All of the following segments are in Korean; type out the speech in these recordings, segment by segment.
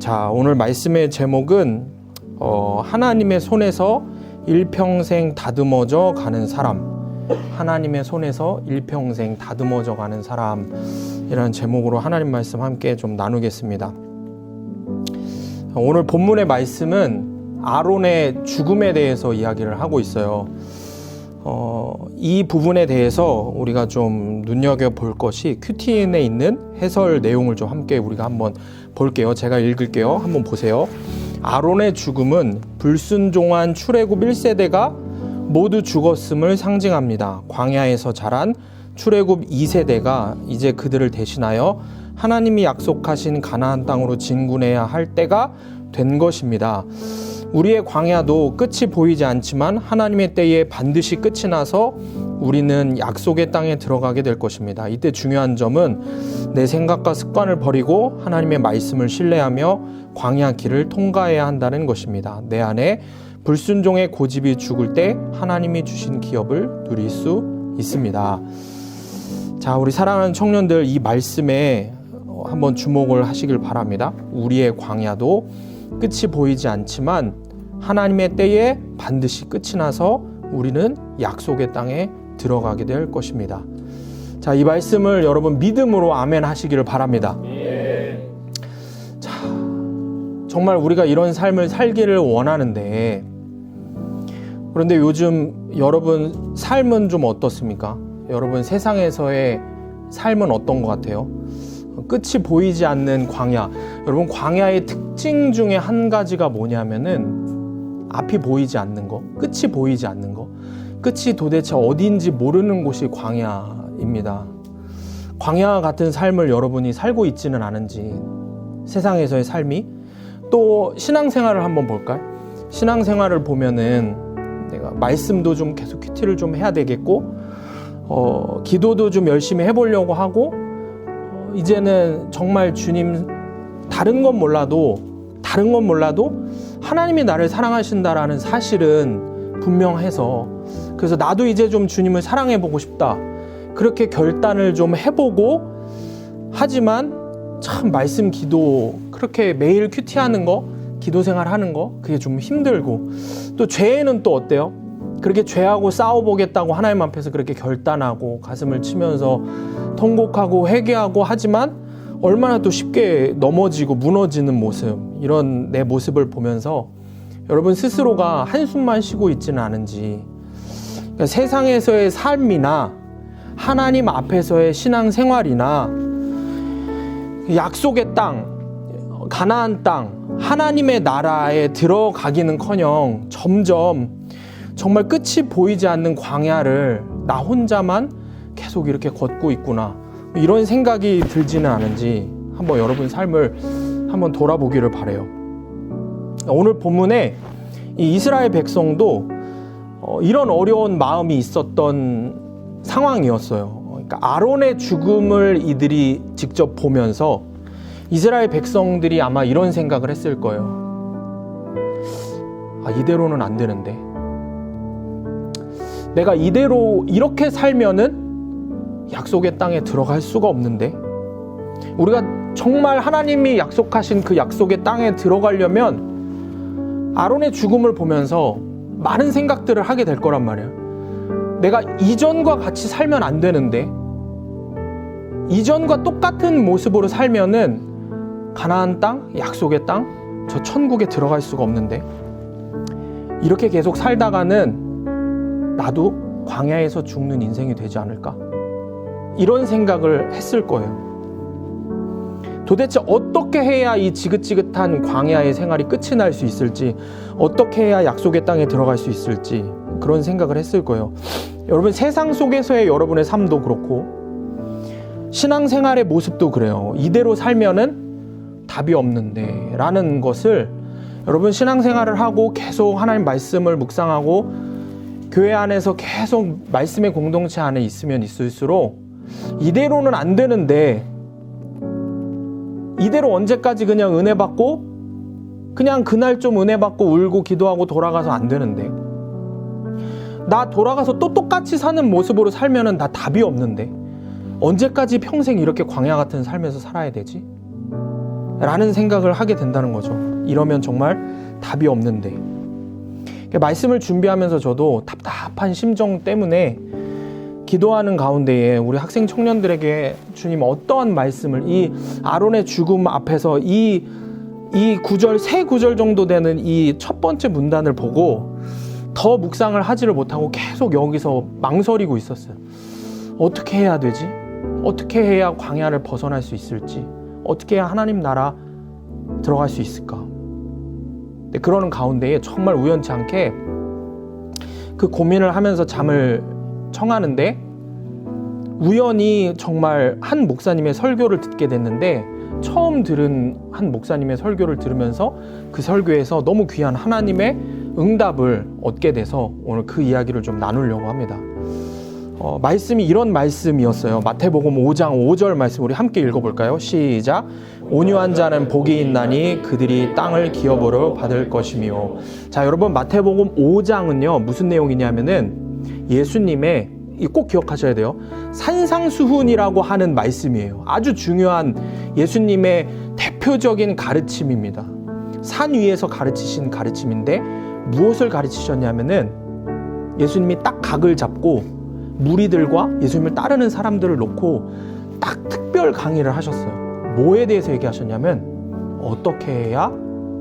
자, 오늘 말씀의 제목은 하나님의 손에서 일평생 다듬어져 가는 사람, 하나님의 손에서 일평생 다듬어져 가는 사람이라는 제목으로 하나님 말씀 함께 좀 나누겠습니다. 오늘 본문의 말씀은 아론의 죽음에 대해서 이야기를 하고 있어요. 이 부분에 대해서 우리가 좀 눈여겨볼 것이 큐티인에 있는 해설 내용을 좀 함께 우리가 한번 볼게요. 제가 읽을게요. 한번 보세요. 아론의 죽음은 불순종한 출애굽 1세대가 모두 죽었음을 상징합니다. 광야에서 자란 출애굽 2세대가 이제 그들을 대신하여 하나님이 약속하신 가나안 땅으로 진군해야 할 때가 된 것입니다. 우리의 광야도 끝이 보이지 않지만 하나님의 때에 반드시 끝이 나서 우리는 약속의 땅에 들어가게 될 것입니다. 이때 중요한 점은 내 생각과 습관을 버리고 하나님의 말씀을 신뢰하며 광야 길을 통과해야 한다는 것입니다. 내 안에 불순종의 고집이 죽을 때 하나님이 주신 기업을 누릴 수 있습니다. 자, 우리 사랑하는 청년들, 이 말씀에 한번 주목을 하시길 바랍니다. 우리의 광야도 끝이 보이지 않지만 하나님의 때에 반드시 끝이 나서 우리는 약속의 땅에 들어가게 될 것입니다. 자, 이 말씀을 여러분 믿음으로 아멘 하시기를 바랍니다. 자, 정말 우리가 이런 삶을 살기를 원하는데, 그런데 요즘 여러분 삶은 좀 어떻습니까? 여러분 세상에서의 삶은 어떤 것 같아요? 끝이 보이지 않는 광야. 여러분, 광야의 특징 중에 한 가지가 뭐냐면은 앞이 보이지 않는 거, 끝이 보이지 않는 거, 끝이 도대체 어디인지 모르는 곳이 광야입니다. 광야와 같은 삶을 여러분이 살고 있지는 않은지, 세상에서의 삶이, 또 신앙생활을 한번 볼까요? 신앙생활을 보면은 내가 말씀도 좀 계속 큐티를 좀 해야 되겠고, 기도도 좀 열심히 해보려고 하고, 이제는 정말 주님 다른 건 몰라도 하나님이 나를 사랑하신다라는 사실은 분명해서, 그래서 나도 이제 좀 주님을 사랑해보고 싶다, 그렇게 결단을 좀 해보고, 하지만 참 말씀 기도 그렇게 매일 큐티하는 거, 기도생활 하는 거, 그게 좀 힘들고, 또 죄는 또 어때요? 그렇게 죄하고 싸워보겠다고 하나님 앞에서 그렇게 결단하고 가슴을 치면서 통곡하고 회개하고 하지만 얼마나 또 쉽게 넘어지고 무너지는 모습, 이런 내 모습을 보면서 여러분 스스로가 한숨만 쉬고 있지는 않은지, 그러니까 세상에서의 삶이나 하나님 앞에서의 신앙생활이나 약속의 땅, 가나안 땅, 하나님의 나라에 들어가기는커녕 점점 정말 끝이 보이지 않는 광야를 나 혼자만 계속 이렇게 걷고 있구나, 이런 생각이 들지는 않은지 한번 여러분 삶을 한번 돌아보기를 바라요. 오늘 본문에 이 이스라엘 백성도 이런 어려운 마음이 있었던 상황이었어요. 그러니까 아론의 죽음을 이들이 직접 보면서 이스라엘 백성들이 아마 이런 생각을 했을 거예요. 아, 이대로는 안 되는데, 내가 이대로 이렇게 살면은 약속의 땅에 들어갈 수가 없는데, 우리가 정말 하나님이 약속하신 그 약속의 땅에 들어가려면 아론의 죽음을 보면서 많은 생각들을 하게 될 거란 말이에요. 내가 이전과 같이 살면 안 되는데, 이전과 똑같은 모습으로 살면은 가나안 땅, 약속의 땅, 저 천국에 들어갈 수가 없는데, 이렇게 계속 살다가는 나도 광야에서 죽는 인생이 되지 않을까? 이런 생각을 했을 거예요. 도대체 어떻게 해야 이 지긋지긋한 광야의 생활이 끝이 날 수 있을지, 어떻게 해야 약속의 땅에 들어갈 수 있을지, 그런 생각을 했을 거예요. 여러분, 세상 속에서의 여러분의 삶도 그렇고 신앙생활의 모습도 그래요. 이대로 살면은 답이 없는데 라는 것을 여러분 신앙생활을 하고 계속 하나님 말씀을 묵상하고 교회 안에서 계속 말씀의 공동체 안에 있으면 있을수록 이대로는 안 되는데, 이대로 언제까지 그냥 은혜 받고 그냥 그날 좀 은혜 받고 울고 기도하고 돌아가서 안 되는데, 나 돌아가서 또 똑같이 사는 모습으로 살면은 다 답이 없는데 언제까지 평생 이렇게 광야 같은 삶에서 살아야 되지? 라는 생각을 하게 된다는 거죠. 이러면 정말 답이 없는데. 말씀을 준비하면서 저도 답답한 심정 때문에 기도하는 가운데에 우리 학생 청년들에게 주님 어떠한 말씀을, 이 아론의 죽음 앞에서 이 구절, 세 구절 정도 되는 이 첫 번째 문단을 보고 더 묵상을 하지를 못하고 계속 여기서 망설이고 있었어요. 어떻게 해야 되지? 어떻게 해야 광야를 벗어날 수 있을지? 어떻게 해야 하나님 나라 들어갈 수 있을까? 근데 그러는 가운데에 정말 우연치 않게 그 고민을 하면서 잠을 청하는데 우연히 정말 한 목사님의 설교를 듣게 됐는데, 처음 들은 한 목사님의 설교를 들으면서 그 설교에서 너무 귀한 하나님의 응답을 얻게 돼서 오늘 그 이야기를 좀 나누려고 합니다. 말씀이 이런 말씀이었어요. 마태복음 5장 5절 말씀 우리 함께 읽어볼까요? 시작. 온유한 자는 복이 있나니 그들이 땅을 기업으로 받을 것이며. 자, 여러분, 마태복음 5장은요 무슨 내용이냐면은 예수님의, 꼭 기억하셔야 돼요, 산상수훈이라고 하는 말씀이에요. 아주 중요한 예수님의 대표적인 가르침입니다. 산 위에서 가르치신 가르침인데 무엇을 가르치셨냐면은 예수님이 딱 각을 잡고 무리들과 예수님을 따르는 사람들을 놓고 딱 특별 강의를 하셨어요. 뭐에 대해서 얘기하셨냐면 어떻게 해야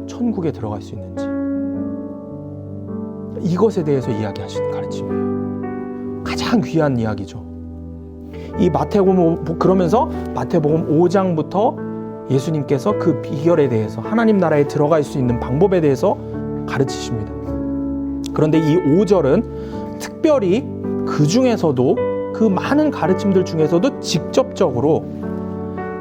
천국에 들어갈 수 있는지, 이것에 대해서 이야기하신 가르침이에요. 가장 귀한 이야기죠. 이 마태복음, 그러면서 마태복음 5장부터 예수님께서 그 비결에 대해서, 하나님 나라에 들어갈 수 있는 방법에 대해서 가르치십니다. 그런데 이 5절은 특별히 그 중에서도, 그 많은 가르침들 중에서도 직접적으로,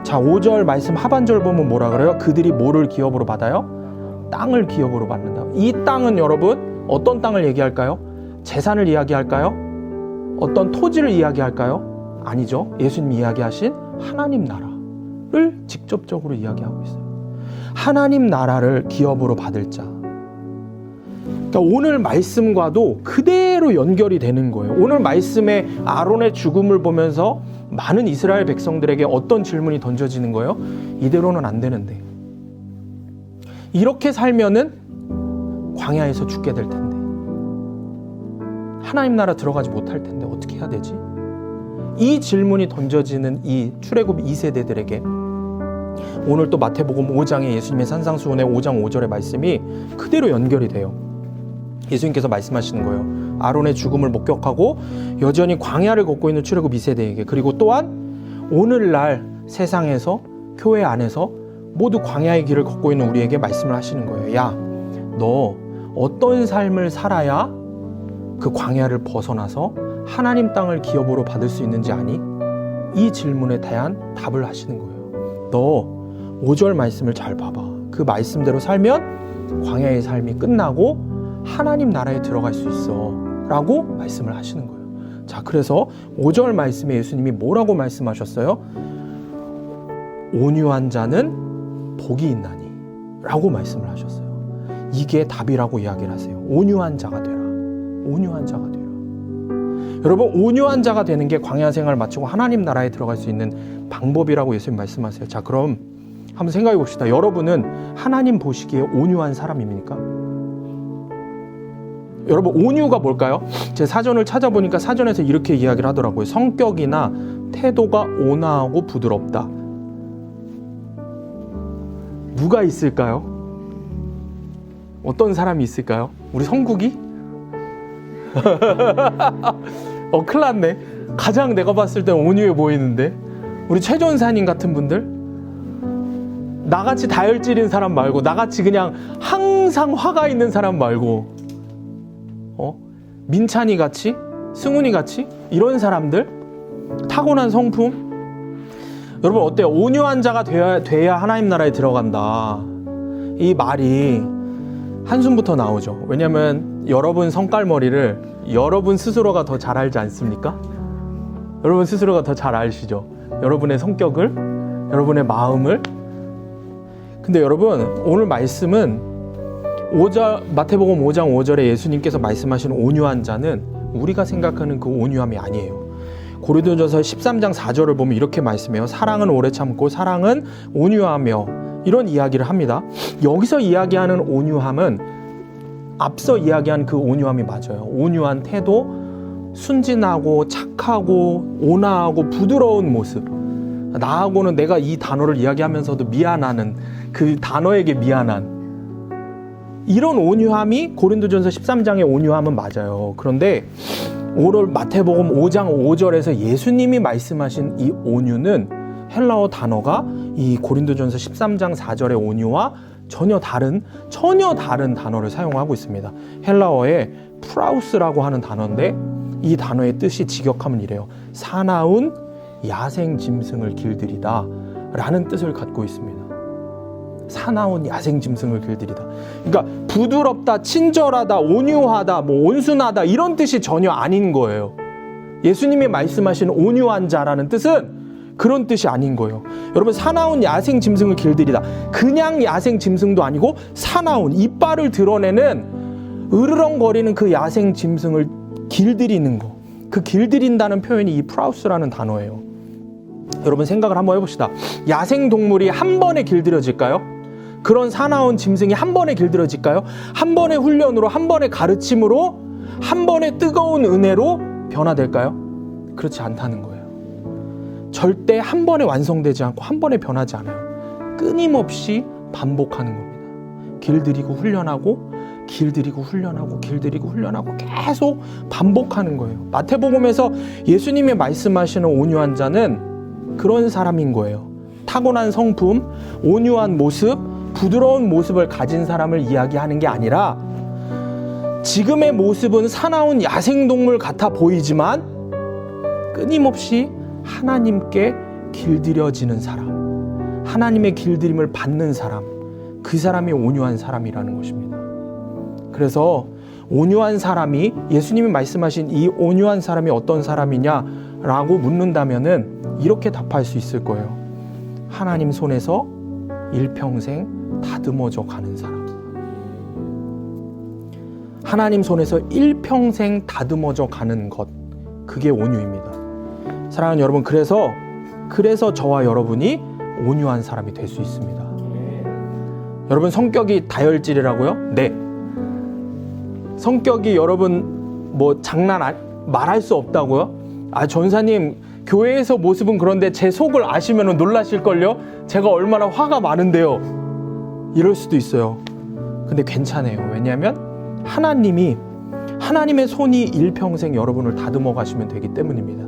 자 5절 말씀 하반절 보면 뭐라 그래요? 그들이 뭐를 기업으로 받아요? 땅을 기업으로 받는다. 이 땅은 여러분 어떤 땅을 얘기할까요? 재산을 이야기할까요? 어떤 토지를 이야기할까요? 아니죠. 예수님이 이야기하신 하나님 나라를 직접적으로 이야기하고 있어요. 하나님 나라를 기업으로 받을 자. 그러니까 오늘 말씀과도 그대로 연결이 되는 거예요. 오늘 말씀에 아론의 죽음을 보면서 많은 이스라엘 백성들에게 어떤 질문이 던져지는 거예요? 이대로는 안 되는데, 이렇게 살면은 광야에서 죽게 될 텐데, 하나님 나라 들어가지 못할 텐데 어떻게 해야 되지? 이 질문이 던져지는 이 출애굽 2세대들에게 오늘 또 마태복음 5장의 예수님의 산상수훈의 5장 5절의 말씀이 그대로 연결이 돼요. 예수님께서 말씀하시는 거예요. 아론의 죽음을 목격하고 여전히 광야를 걷고 있는 출애굽 2세대에게, 그리고 또한 오늘날 세상에서, 교회 안에서 모두 광야의 길을 걷고 있는 우리에게 말씀을 하시는 거예요. 야, 너 어떤 삶을 살아야 그 광야를 벗어나서 하나님 땅을 기업으로 받을 수 있는지 아니? 이 질문에 대한 답을 하시는 거예요. 너 5절 말씀을 잘 봐봐. 그 말씀대로 살면 광야의 삶이 끝나고 하나님 나라에 들어갈 수 있어 라고 말씀을 하시는 거예요. 자, 그래서 5절 말씀에 예수님이 뭐라고 말씀하셨어요? 온유한 자는 복이 있나니 라고 말씀을 하셨어요. 이게 답이라고 이야기를 하세요. 온유한 자가 되라. 온유한 자가 되라. 여러분, 온유한 자가 되는 게 광야 생활을 마치고 하나님 나라에 들어갈 수 있는 방법이라고 예수님 말씀하세요. 자, 그럼 한번 생각해 봅시다. 여러분은 하나님 보시기에 온유한 사람입니까? 여러분, 온유가 뭘까요? 제 사전을 찾아보니까 사전에서 이렇게 이야기를 하더라고요. 성격이나 태도가 온화하고 부드럽다. 누가 있을까요? 어떤 사람이 있을까요? 우리 성국이? 큰일 났네. 가장 내가 봤을 때 온유해 보이는데, 우리 최전사님 같은 분들, 나같이 다혈질인 사람 말고, 나같이 그냥 항상 화가 있는 사람 말고, 민찬이 같이, 승훈이 같이, 이런 사람들, 타고난 성품. 여러분 어때요? 온유한 자가 돼야 하나님 나라에 들어간다. 이 말이 한숨부터 나오죠. 왜냐하면 여러분 성깔머리를 여러분 스스로가 더 잘 알지 않습니까? 여러분 스스로가 더 잘 아시죠? 여러분의 성격을, 여러분의 마음을. 근데 여러분, 오늘 말씀은 마태복음 5장 5절에 예수님께서 말씀하시는 온유한 자는 우리가 생각하는 그 온유함이 아니에요. 고린도전서 13장 4절을 보면 이렇게 말씀해요. 사랑은 오래 참고 사랑은 온유하며 이런 이야기를 합니다. 여기서 이야기하는 온유함은 앞서 이야기한 그 온유함이 맞아요. 온유한 태도, 순진하고 착하고 온화하고 부드러운 모습. 나하고는 내가 이 단어를 이야기하면서도 미안하는, 그 단어에게 미안한 이런 온유함이 고린도전서 13장의 온유함은 맞아요. 그런데 오늘 마태복음 5장 5절에서 예수님이 말씀하신 이 온유는 헬라어 단어가 이 고린도전서 13장 4절의 온유와 전혀 다른 단어를 사용하고 있습니다. 헬라어에 프라우스라고 하는 단어인데 이 단어의 뜻이 직역하면 이래요. 사나운 야생 짐승을 길들이다 라는 뜻을 갖고 있습니다. 사나운 야생 짐승을 길들이다. 그러니까 부드럽다, 친절하다, 온유하다, 온순하다 이런 뜻이 전혀 아닌 거예요. 예수님이 말씀하신 온유한 자라는 뜻은 그런 뜻이 아닌 거예요. 여러분, 사나운 야생 짐승을 길들이다. 그냥 야생 짐승도 아니고 사나운, 이빨을 드러내는 으르렁거리는 그 야생 짐승을 길들이는 거. 그 길들인다는 표현이 이 프라우스라는 단어예요. 여러분, 생각을 한번 해봅시다. 야생 동물이 한 번에 길들여질까요? 그런 사나운 짐승이 한 번에 길들여질까요? 한 번의 훈련으로, 한 번의 가르침으로, 한 번의 뜨거운 은혜로 변화될까요? 그렇지 않다는 거예요. 절대 한 번에 완성되지 않고 한 번에 변하지 않아요. 끊임없이 반복하는 겁니다. 길들이고 훈련하고 길들이고 훈련하고 길들이고 훈련하고 계속 반복하는 거예요. 마태복음에서 예수님이 말씀하시는 온유한 자는 그런 사람인 거예요. 타고난 성품, 온유한 모습, 부드러운 모습을 가진 사람을 이야기하는 게 아니라 지금의 모습은 사나운 야생동물 같아 보이지만 끊임없이 하나님께 길들여지는 사람, 하나님의 길들임을 받는 사람, 그 사람이 온유한 사람이라는 것입니다. 그래서 온유한 사람이, 예수님이 말씀하신 이 온유한 사람이 어떤 사람이냐라고 묻는다면은 이렇게 답할 수 있을 거예요. 하나님 손에서 일평생 다듬어져 가는 사람. 하나님 손에서 일평생 다듬어져 가는 것, 그게 온유입니다. 사랑하는 여러분, 그래서 저와 여러분이 온유한 사람이 될 수 있습니다. 여러분, 성격이 다혈질이라고요? 네. 성격이 여러분 말할 수 없다고요? 전사님, 교회에서 모습은 그런데 제 속을 아시면 놀라실걸요? 제가 얼마나 화가 많은데요. 이럴 수도 있어요. 근데 괜찮아요. 왜냐하면 하나님의 손이 일평생 여러분을 다듬어 가시면 되기 때문입니다.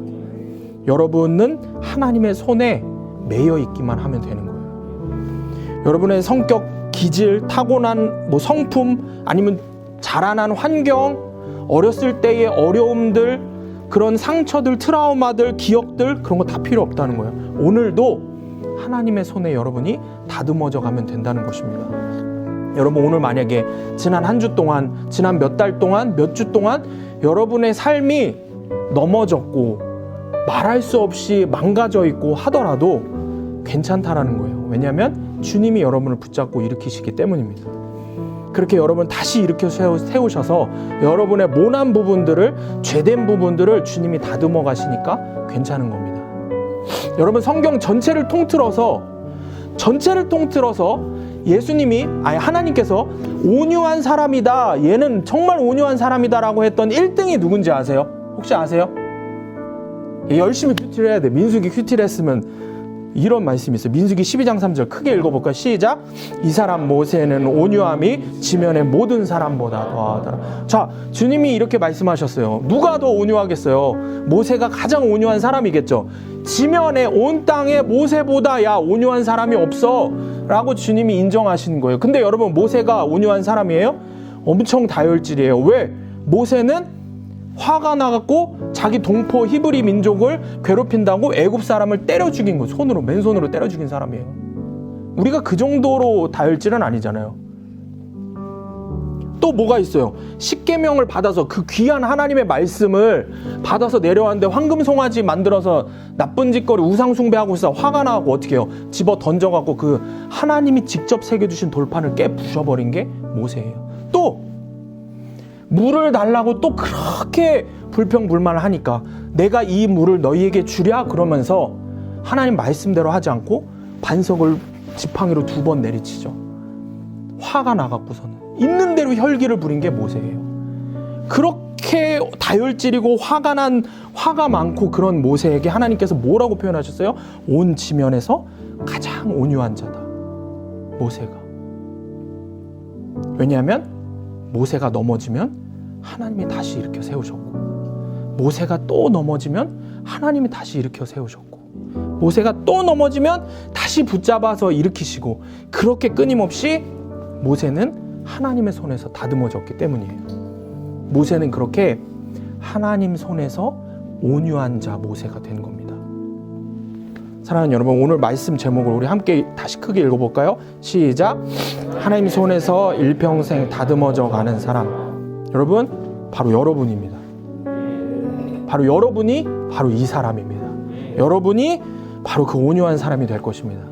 여러분은 하나님의 손에 매여 있기만 하면 되는 거예요. 여러분의 성격, 기질, 타고난 성품, 아니면 자라난 환경, 어렸을 때의 어려움들, 그런 상처들, 트라우마들, 기억들, 그런 거 다 필요 없다는 거예요. 오늘도 하나님의 손에 여러분이 다듬어져 가면 된다는 것입니다. 여러분, 오늘 만약에 지난 한 주 동안, 지난 몇 달 동안, 몇 주 동안 여러분의 삶이 넘어졌고 말할 수 없이 망가져 있고 하더라도 괜찮다라는 거예요. 왜냐하면 주님이 여러분을 붙잡고 일으키시기 때문입니다. 그렇게 여러분 다시 일으켜 세우셔서 여러분의 모난 부분들을, 죄된 부분들을 주님이 다듬어 가시니까 괜찮은 겁니다. 여러분, 성경 전체를 통틀어서 하나님께서 온유한 사람이다, 얘는 정말 온유한 사람이다라고 했던 1등이 누군지 아세요? 혹시 아세요? 열심히 큐티를 해야 돼. 민수기 큐티를 했으면 이런 말씀이 있어요. 민수기 12장 3절 크게 읽어볼까요? 시작. 이 사람 모세는 온유함이 지면의 모든 사람보다 더하더라. 자, 주님이 이렇게 말씀하셨어요. 누가 더 온유하겠어요? 모세가 가장 온유한 사람이겠죠. 지면에, 온 땅에 모세보다 온유한 사람이 없어 라고 주님이 인정하시는 거예요. 근데 여러분, 모세가 온유한 사람이에요? 엄청 다혈질이에요. 왜? 모세는 화가 나갖고 자기 동포 히브리 민족을 괴롭힌다고 애굽 사람을 때려 죽인 거, 맨손으로 때려 죽인 사람이에요. 우리가 그 정도로 다혈질은 아니잖아요. 또 뭐가 있어요? 십계명을 받아서, 그 귀한 하나님의 말씀을 받아서 내려왔는데 황금송아지 만들어서 나쁜 짓거리, 우상숭배하고 있어 화가 나고 어떻게 해요? 집어 던져갖고 그 하나님이 직접 새겨주신 돌판을 깨 부셔버린 게 모세예요. 또 물을 달라고 또 그렇게 불평불만을 하니까 내가 이 물을 너희에게 주랴 그러면서 하나님 말씀대로 하지 않고 반석을 지팡이로 2번 내리치죠. 화가 나갖고서는 있는 대로 혈기를 부린 게 모세예요. 그렇게 다혈질이고 화가 많고 그런 모세에게 하나님께서 뭐라고 표현하셨어요? 온 지면에서 가장 온유한 자다, 모세가. 왜냐하면 모세가 넘어지면 하나님이 다시 일으켜 세우셨고, 모세가 또 넘어지면 하나님이 다시 일으켜 세우셨고, 모세가 또 넘어지면 다시 붙잡아서 일으키시고, 그렇게 끊임없이 모세는 하나님의 손에서 다듬어졌기 때문이에요. 모세는 그렇게 하나님 손에서 온유한 자 모세가 된 겁니다. 사랑하는 여러분, 오늘 말씀 제목을 우리 함께 다시 크게 읽어볼까요? 시작. 하나님 손에서 일평생 다듬어져 가는 사람. 여러분, 바로 여러분입니다. 바로 여러분이 바로 이 사람입니다. 여러분이 바로 그 온유한 사람이 될 것입니다.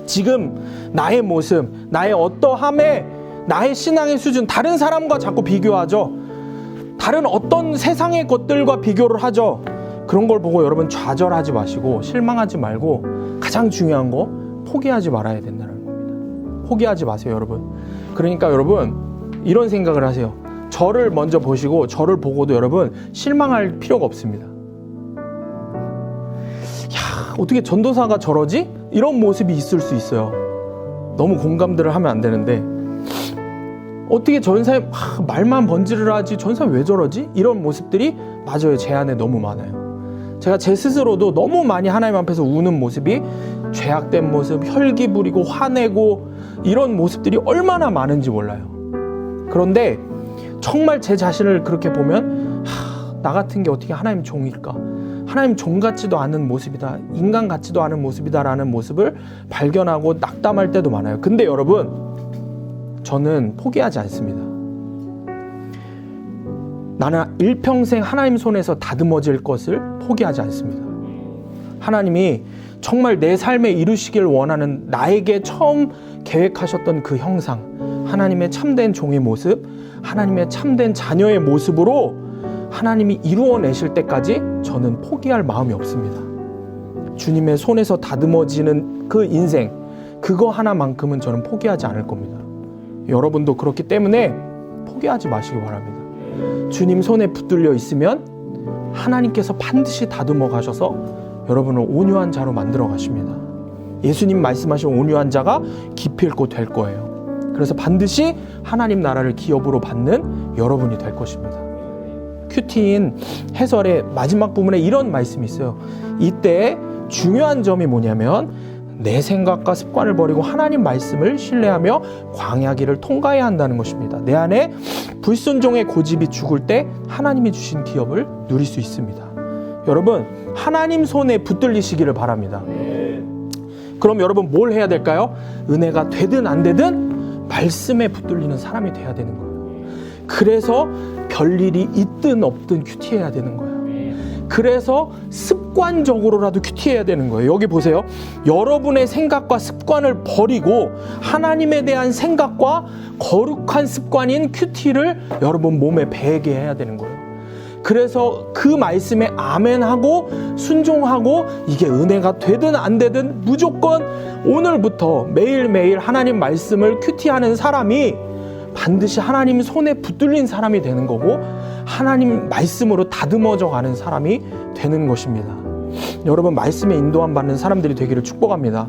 지금 나의 모습, 나의 어떠함에, 나의 신앙의 수준, 다른 사람과 자꾸 비교하죠. 다른 어떤 세상의 것들과 비교를 하죠. 그런 걸 보고 여러분 좌절하지 마시고 실망하지 말고, 가장 중요한 거 포기하지 말아야 된다는 겁니다. 포기하지 마세요, 여러분. 그러니까 여러분 이런 생각을 하세요. 저를 먼저 보시고, 저를 보고도 여러분 실망할 필요가 없습니다. 야, 어떻게 전도사가 저러지? 이런 모습이 있을 수 있어요. 너무 공감들을 하면 안 되는데, 어떻게 전사에 말만 번지를 하지, 전사 왜 저러지? 이런 모습들이 맞아요, 제 안에 너무 많아요. 제가 제 스스로도 너무 많이 하나님 앞에서 우는 모습이, 죄악된 모습, 혈기 부리고 화내고 이런 모습들이 얼마나 많은지 몰라요. 그런데 정말 제 자신을 그렇게 보면 나 같은 게 어떻게 하나님 종일까? 하나님 종 같지도 않은 모습이다, 인간 같지도 않은 모습이다라는 모습을 발견하고 낙담할 때도 많아요. 근데 여러분, 저는 포기하지 않습니다. 나는 일평생 하나님 손에서 다듬어질 것을 포기하지 않습니다. 하나님이 정말 내 삶에 이루시길 원하는, 나에게 처음 계획하셨던 그 형상, 하나님의 참된 종의 모습, 하나님의 참된 자녀의 모습으로 하나님이 이루어내실 때까지 저는 포기할 마음이 없습니다. 주님의 손에서 다듬어지는 그 인생, 그거 하나만큼은 저는 포기하지 않을 겁니다. 여러분도 그렇기 때문에 포기하지 마시기 바랍니다. 주님 손에 붙들려 있으면 하나님께서 반드시 다듬어 가셔서 여러분을 온유한 자로 만들어 가십니다. 예수님 말씀하신 온유한 자가 기필코 될 거예요. 그래서 반드시 하나님 나라를 기업으로 받는 여러분이 될 것입니다. 큐티인 해설의 마지막 부분에 이런 말씀이 있어요. 이때 중요한 점이 뭐냐면, 내 생각과 습관을 버리고 하나님 말씀을 신뢰하며 광야길을 통과해야 한다는 것입니다. 내 안에 불순종의 고집이 죽을 때 하나님이 주신 기업을 누릴 수 있습니다. 여러분, 하나님 손에 붙들리시기를 바랍니다. 그럼 여러분 뭘 해야 될까요? 은혜가 되든 안 되든 말씀에 붙들리는 사람이 돼야 되는 거예요. 그래서 별일이 있든 없든 큐티해야 되는 거예요. 그래서 습관적으로라도 큐티해야 되는 거예요. 여기 보세요. 여러분의 생각과 습관을 버리고 하나님에 대한 생각과 거룩한 습관인 큐티를 여러분 몸에 배게 해야 되는 거예요. 그래서 그 말씀에 아멘하고 순종하고, 이게 은혜가 되든 안 되든 무조건 오늘부터 매일매일 하나님 말씀을 큐티하는 사람이 반드시 하나님 손에 붙들린 사람이 되는 거고, 하나님 말씀으로 다듬어져 가는 사람이 되는 것입니다. 여러분, 말씀에 인도함 받는 사람들이 되기를 축복합니다.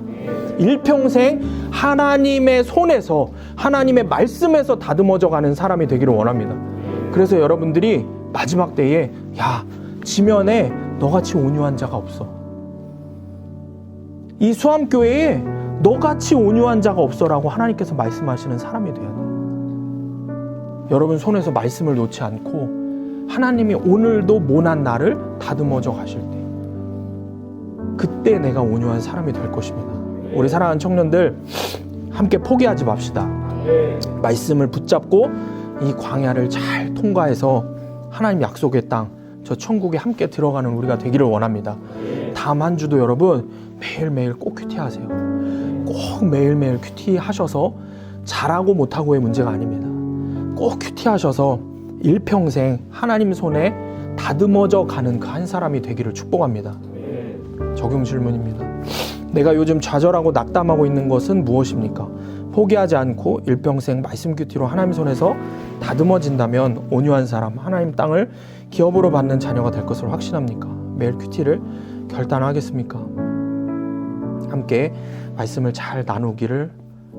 일평생 하나님의 손에서, 하나님의 말씀에서 다듬어져 가는 사람이 되기를 원합니다. 그래서 여러분들이 마지막 때에, 야, 지면에 너같이 온유한 자가 없어, 이 수암교회에 너같이 온유한 자가 없어라고 하나님께서 말씀하시는 사람이 돼야 돼요. 여러분 손에서 말씀을 놓지 않고 하나님이 오늘도 모난 나를 다듬어져 가실 때, 그때 내가 온유한 사람이 될 것입니다. 우리 사랑하는 청년들, 함께 포기하지 맙시다. 말씀을 붙잡고 이 광야를 잘 통과해서 하나님 약속의 땅, 저 천국에 함께 들어가는 우리가 되기를 원합니다. 다음 한 주도 여러분 매일매일 꼭 큐티하세요. 꼭 매일매일 큐티하셔서 잘하고 못하고의 문제가 아닙니다. 꼭 큐티하셔서 일평생 하나님 손에 다듬어져 가는 그 한 사람이 되기를 축복합니다. 적용 질문입니다. 내가 요즘 좌절하고 낙담하고 있는 것은 무엇입니까? 포기하지 않고 일평생 말씀 큐티로 하나님 손에서 다듬어진다면 온유한 사람, 하나님 땅을 기업으로 받는 자녀가 될 것을 확신합니까? 매일 큐티를 결단하겠습니까? 함께 말씀을 잘 나누기를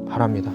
바랍니다.